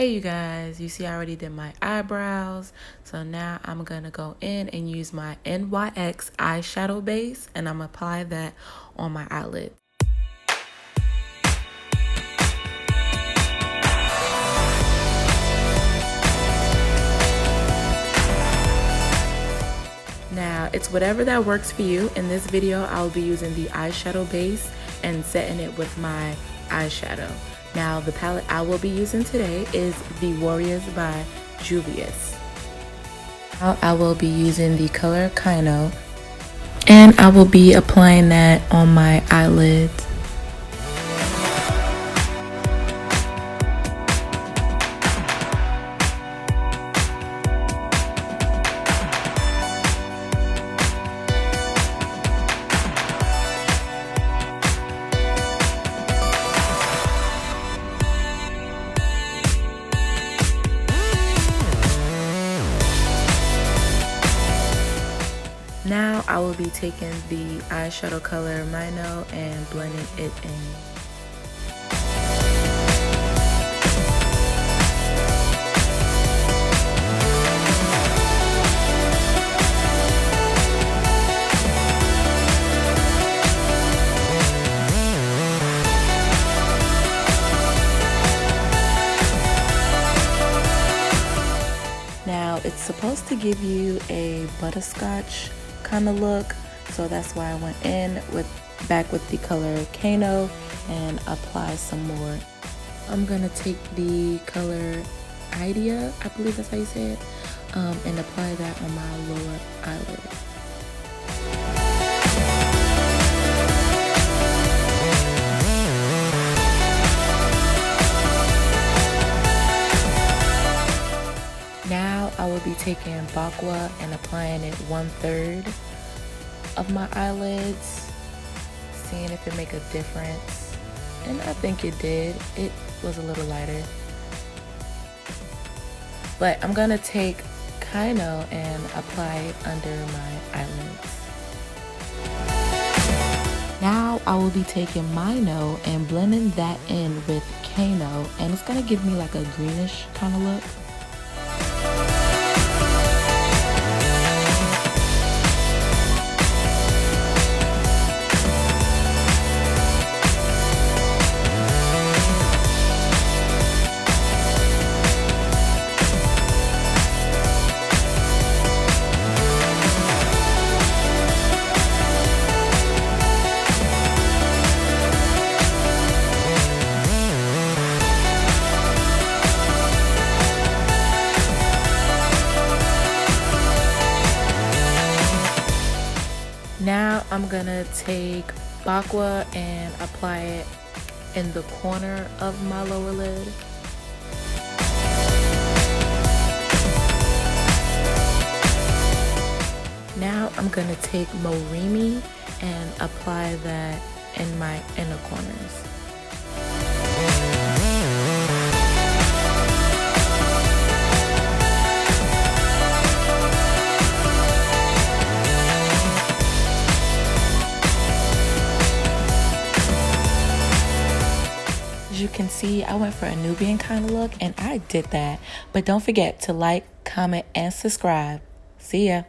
Hey you guys, you see I already did my eyebrows, so now I'm gonna go in and use my NYX eyeshadow base and I'm gonna apply that on my eyelid. Now it's whatever that works for you. In this video I'll be using the eyeshadow base and setting it with my eyeshadow. Now the palette I will be using today is the WARRIORS by Juvia. Now I will be using the color Kino and I will be applying that on my eyelids. Now I will be taking the eyeshadow color Mino and blending it in. Now it's supposed to give you a butterscotch kind of look, so that's why I went in back with the color Kino and apply some more. I'm gonna take the color Idea, I believe that's how you say it, and apply that on my lower eyelid. Now I will be taking Bakwa and applying it 1/3 of my eyelids, seeing if it make a difference. And I think it did. It was a little lighter. But I'm gonna take Kino and apply it under my eyelids. Now I will be taking Mino and blending that in with Kino, and it's gonna give me like a greenish kind of look. Now I'm gonna take Bakwa and apply it in the corner of my lower lid. Now I'm gonna take Morimi and apply that in my inner corners. You can see I went for a Nubian kind of look and I did that. But don't forget to like, comment, and subscribe. See ya.